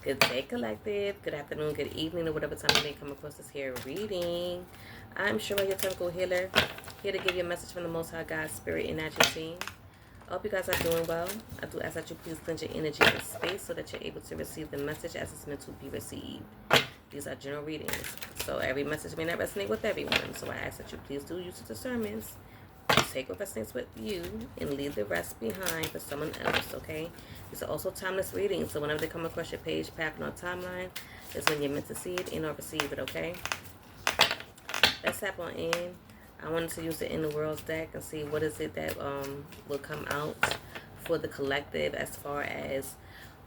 Good day, collective. Good afternoon, good evening, or whatever time you may come across this here reading. I'm Shara, your typical healer, here to give you a message from the Most High God, Spirit, and Natural Team. I hope you guys are doing well. I do ask that you please cleanse your energy and space so that you're able to receive the message as it's meant to be received. These are general readings, so every message may not resonate with everyone. So I ask that you please do use the discernments. Take what resonates with you and leave the rest behind for someone else, okay? These are also timeless readings, so whenever they come across your page, path, or timeline, is when you're meant to see it and or receive it, okay? Let's tap on in. I wanted to use the Inner Worlds deck and see what is it that will come out for the collective as far as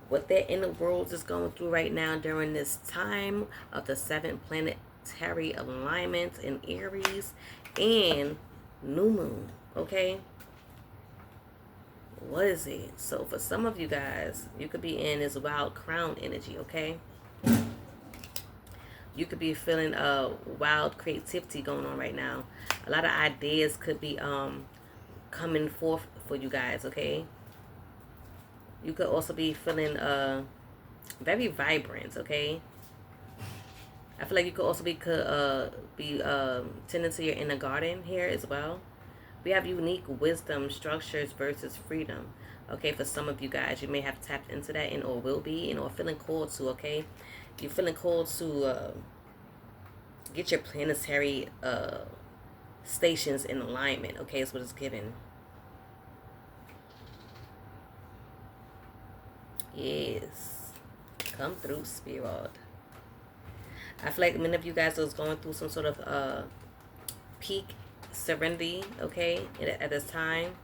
what their inner worlds is going through right now during this time of the 7th planetary alignment in Aries and new moon, okay? What is it? So for some of you guys, you could be in this wild crown energy, okay? You could be feeling wild creativity going on right now. A lot of ideas could be coming forth for you guys, okay? You could also be feeling very vibrant, okay? I feel like you could also be tending to your inner garden here as well. We have unique wisdom, structures versus freedom. Okay, for some of you guys, you may have tapped into that and or will be and or feeling called to, okay? You're feeling called to get your planetary stations in alignment, okay, is what it's given. Yes. Come through, Spirit. I feel like many of you guys was going through some sort of peak serenity, okay, at this time.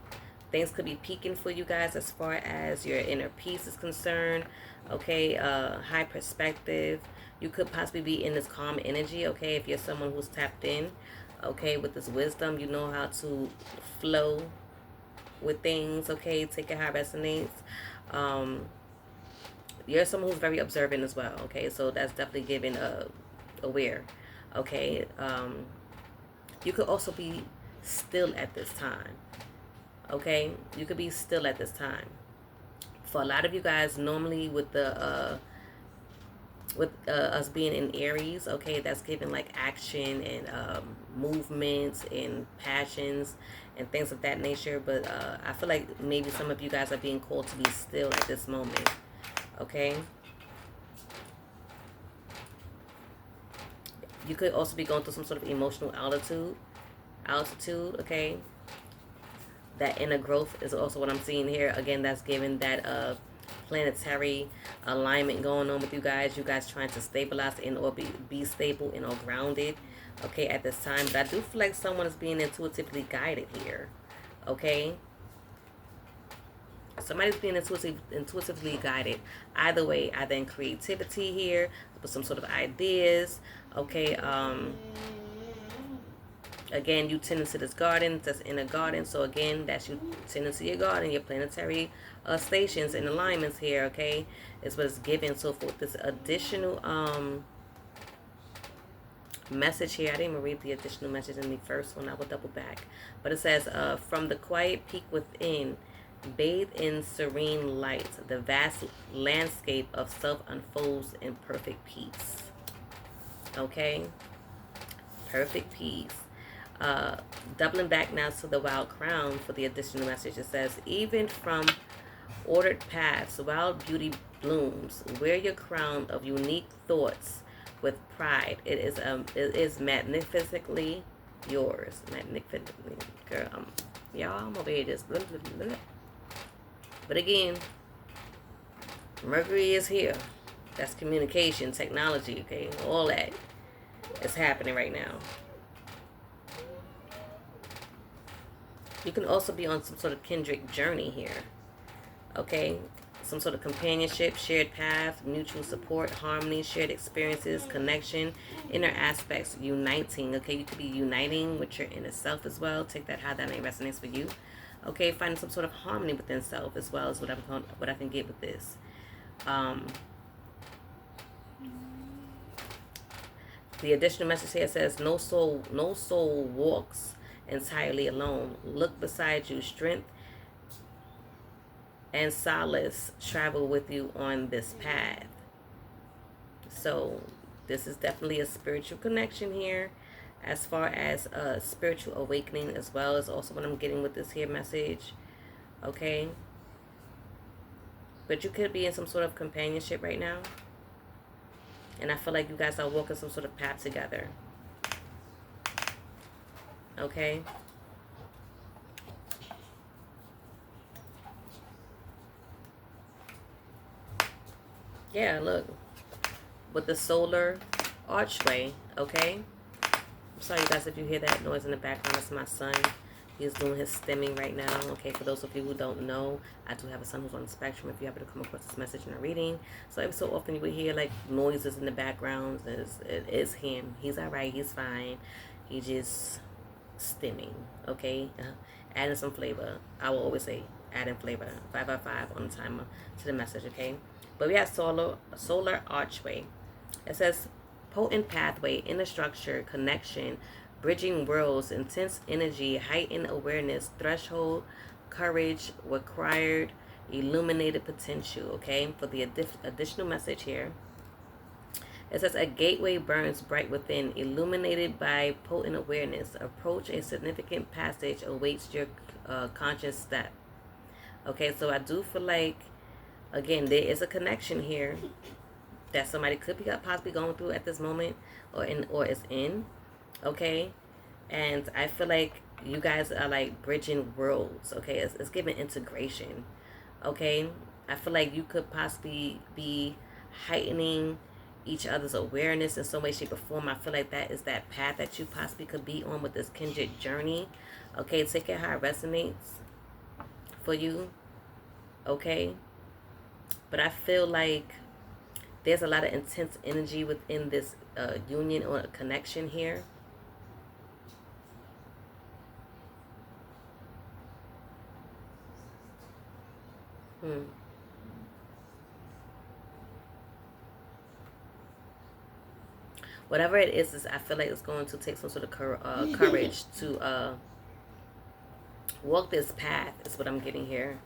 Things could be peaking for you guys as far as your inner peace is concerned, okay, high perspective. You could possibly be in this calm energy, okay, if you're someone who's tapped in, okay, with this wisdom. You know how to flow with things, okay, take it how it resonates. You're someone who's very observant as well, okay, so that's definitely giving aware, okay. You could also be still at this time, okay? You could be still at this time. For a lot of you guys, normally with the us being in Aries, okay, that's giving like action and movements and passions and things of that nature. But I feel like maybe some of you guys are being called to be still at this moment, okay? You could also be going through some sort of emotional altitude, okay? That inner growth is also what I'm seeing here. Again, that's giving that planetary alignment going on with you guys. You guys trying to stabilize and or be stable and or grounded, okay, at this time. But I do feel like someone is being intuitively guided here, okay? Somebody's being intuitively guided. Either way, either in creativity here, with some sort of ideas, okay, again, you tend to this garden, that's in a garden. So again, that's you tending to your garden, your planetary stations and alignments here, okay, is what it's given. So for this additional message here, I didn't even read the additional message in the first one. I will double back. But it says, from the quiet peak within, bathed in serene light, the vast landscape of self unfolds in perfect peace. Okay? Perfect peace. Doubling back now to the wild crown for the additional message. It says, even from ordered paths, wild beauty blooms. Wear your crown of unique thoughts with pride. It is magnificently yours. Magnificently, girl. Y'all, I'm over here just. But again, Mercury is here. That's communication, technology, okay? All that is happening right now. You can also be on some sort of kindred journey here, okay? Some sort of companionship, shared path, mutual support, harmony, shared experiences, connection, inner aspects, uniting, okay? You could be uniting with your inner self as well. Take that how that may resonate for you. Okay, finding some sort of harmony within self as well as what I can get with this. The additional message here says, no soul walks entirely alone. Look beside you. Strength and solace travel with you on this path. So this is definitely a spiritual connection here, as far as a spiritual awakening as well, is also what I'm getting with this here message. Okay, but you could be in some sort of companionship right now, and I feel like you guys are walking some sort of path together. Okay, yeah, look, with the solar archway. Okay, I'm sorry, you guys, if you hear that noise in the background. It's my son. He's doing his stimming right now. Okay, for those of you who don't know, I do have a son who's on the spectrum. If you happen to come across this message in a reading, so every so often you would hear like noises in the background. It is him. He's all right. He's fine. He just stimming. Okay, adding some flavor. I will always say adding flavor. 555 on the timer to the message. Okay, but we have solar archway. It says potent pathway, inner structure, connection, bridging worlds, intense energy, heightened awareness, threshold, courage, required, illuminated potential. Okay, for the additional message here, it says a gateway burns bright within, illuminated by potent awareness. Approach a significant passage, awaits your conscious step. Okay, so I do feel like, again, there is a connection here that somebody could be possibly going through at this moment, or is in. Okay, and I feel like you guys are like bridging worlds. Okay, it's giving integration. Okay, I feel like you could possibly be heightening each other's awareness in some way, shape, or form. I feel like that is that path that you possibly could be on with this kindred journey. Okay, take it how it resonates for you. Okay, but I feel like there's a lot of intense energy within this union or connection here. Whatever it is I feel like it's going to take some sort of courage to walk this path, is what I'm getting here.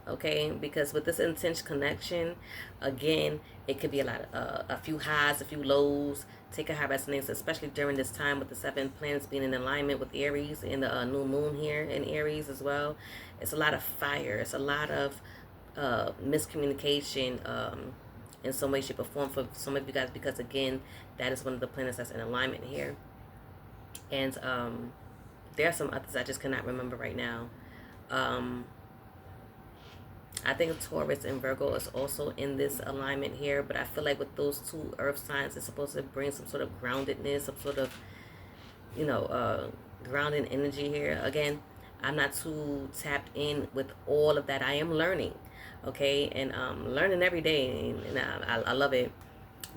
Okay, because with this intense connection, again, it could be a few highs, a few lows. Take a high resonance, especially during this time with the 7 planets being in alignment with Aries and the new moon here in Aries as well. It's a lot of fire. It's a lot of miscommunication in some way, shape, or form for some of you guys, because again, that is one of the planets that's in alignment here. And there are some others I just cannot remember right now. I think Taurus and Virgo is also in this alignment here, but I feel like with those 2 earth signs, it's supposed to bring some sort of groundedness, some sort of, grounding energy here. Again, I'm not too tapped in with all of that. I am learning, okay, and learning every day, and I love it.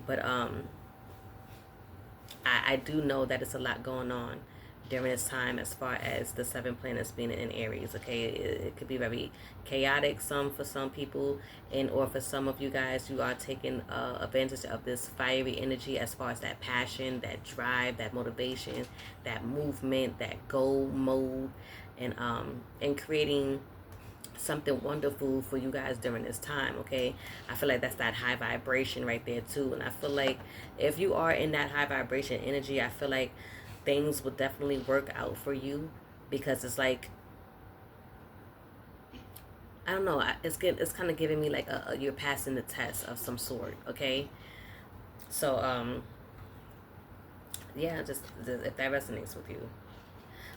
But I do know that it's a lot going on during this time, as far as the 7 planets being in Aries. Okay, it could be very chaotic for some people, and or for some of you guys, you are taking advantage of this fiery energy, as far as that passion, that drive, that motivation, that movement, that goal mode, and creating something wonderful for you guys during this time. Okay, I feel like that's that high vibration right there too, and I feel like if you are in that high vibration energy, I feel like things will definitely work out for you, because it's like, I don't know, it's kind of giving me like you're passing the test of some sort. Okay, so yeah, just if that resonates with you.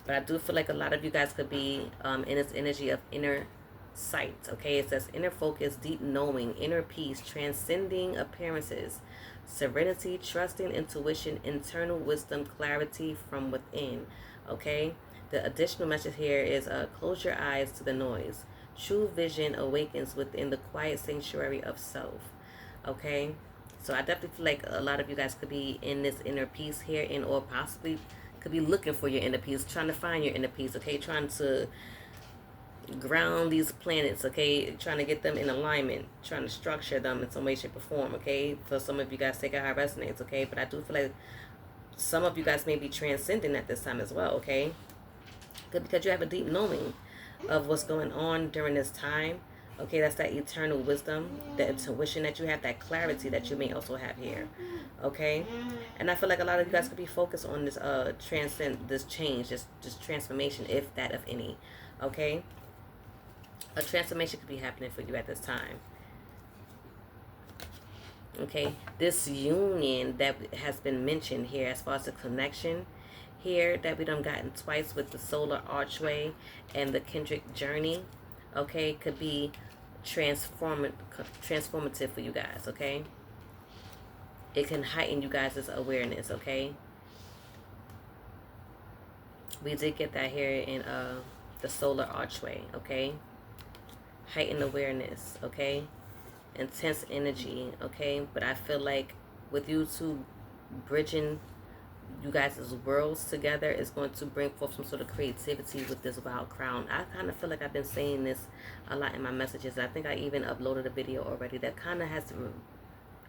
But I do feel like a lot of you guys could be in this energy of inner sight. Okay, it says inner focus, deep knowing, inner peace, transcending appearances, serenity, trusting, intuition, internal wisdom, clarity from within. Okay, the additional message here is close your eyes to the noise. True vision awakens within the quiet sanctuary of self. Okay, so I definitely feel like a lot of you guys could be in this inner peace here, and or possibly could be looking for your inner peace, trying to find your inner peace. Okay, trying to ground these planets. Okay, trying to get them in alignment, trying to structure them in some way, shape, or form. Okay, for some of you guys, take out how it resonates. Okay, but I do feel like some of you guys may be transcending at this time as well. Okay, good, because you have a deep knowing of what's going on during this time. Okay, that's that eternal wisdom, the intuition that you have, that clarity that you may also have here. Okay, and I feel like a lot of you guys could be focused on this this change, this transformation, if that of any. Okay, a transformation could be happening for you at this time. Okay, this union that has been mentioned here as far as the connection here that we done gotten twice with the solar archway and the Kendrick journey, okay, could be transformative for you guys. Okay, it can heighten you guys' awareness. Okay, we did get that here in the solar archway. Okay, heightened awareness. Okay, intense energy. Okay, but I feel like with you two bridging you guys' worlds together is going to bring forth some sort of creativity with this wild crown. I kind of feel like I've been saying this a lot in my messages. I think I even uploaded a video already that kind of has to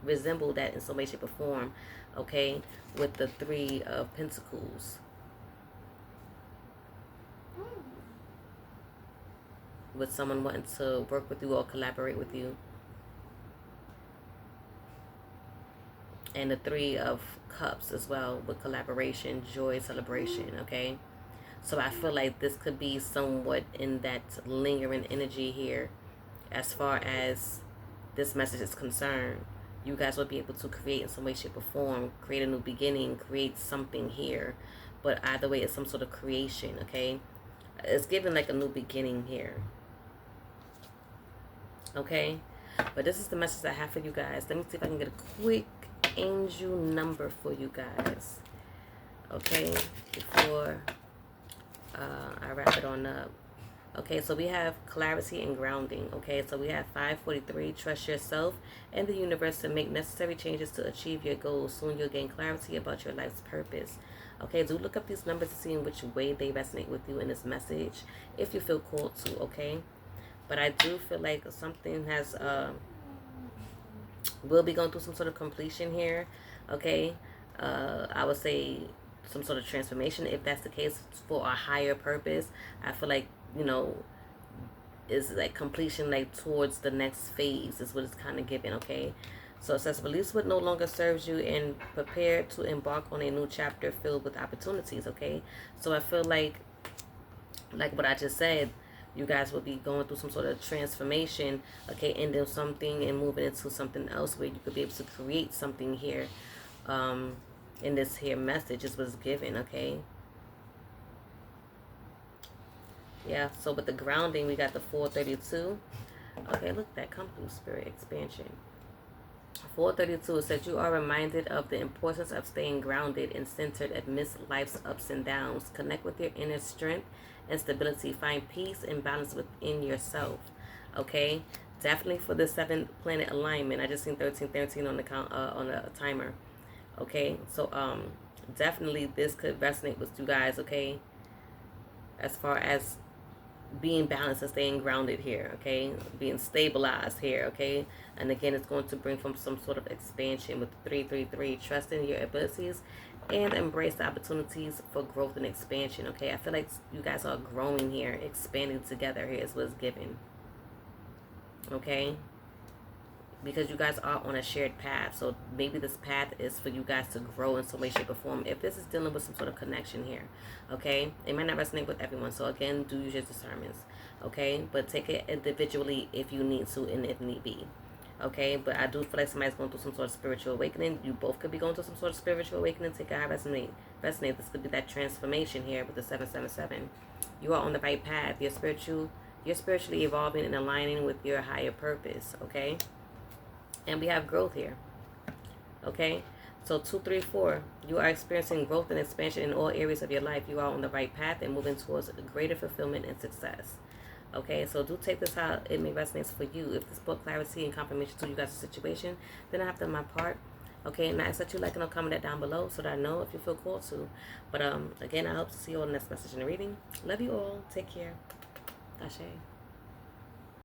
resemble that in some way, shape, or form. Okay, with the Three of Pentacles. With someone wanting to work with you or collaborate with you. And the Three of Cups as well, with collaboration, joy, celebration. Okay, so I feel like this could be somewhat in that lingering energy here as far as this message is concerned. You guys will be able to create in some way, shape, or form, create a new beginning, create something here. But either way, it's some sort of creation. Okay, it's given like a new beginning here. Okay, but this is the message I have for you guys. Let me see if I can get a quick angel number for you guys. Okay, before I wrap it on up. Okay, so we have clarity and grounding. Okay, so we have 543, trust yourself and the universe to make necessary changes to achieve your goals. Soon you'll gain clarity about your life's purpose. Okay, do look up these numbers to see in which way they resonate with you in this message, if you feel called to. Okay, but I do feel like something has will be going through some sort of completion here. Okay, I would say some sort of transformation, if that's the case, for a higher purpose. I feel like, you know, is like completion, like towards the next phase is what it's kind of given. Okay, so it says release what no longer serves you and prepare to embark on a new chapter filled with opportunities. Okay, so I feel like what I just said, you guys will be going through some sort of transformation. Okay, ending something and moving into something else where you could be able to create something here. In this here message is what's given. Okay, yeah, so with the grounding we got the 432. Okay, look, that come through, spirit expansion. 432, it says you are reminded of the importance of staying grounded and centered amidst life's ups and downs. Connect with your inner strength and stability. Find peace and balance within yourself. Okay, definitely for the 7th planet alignment. I just seen 1313 on the count on the timer. Okay, so definitely this could resonate with you guys. Okay, as far as being balanced and staying grounded here. Okay, being stabilized here. Okay, and again, it's going to bring from some sort of expansion with 333. Trust in your abilities and embrace the opportunities for growth and expansion. Okay, I feel like you guys are growing here, expanding together here is what's given. Okay, because you guys are on a shared path. So maybe this path is for you guys to grow in some way, shape, or form. If this is dealing with some sort of connection here, okay, it might not resonate with everyone. So again, do use your discernments, okay, but take it individually if you need to and if need be. Okay, but I do feel like somebody's going through some sort of spiritual awakening. You both could be going through some sort of spiritual awakening. Take it how resonate. This could be that transformation here with the 777. You are on the right path. You're spiritually evolving and aligning with your higher purpose. Okay. And we have growth here. Okay, so 234, you are experiencing growth and expansion in all areas of your life. You are on the right path and moving towards greater fulfillment and success. Okay, so do take this how it may resonate for you. If this brought clarity and confirmation to you guys' situation, then I have done my part. Okay, and I ask that you like and comment that down below so that I know if you feel called to. But again, I hope to see you all in the next message in the reading. Love you all. Take care. Ashe.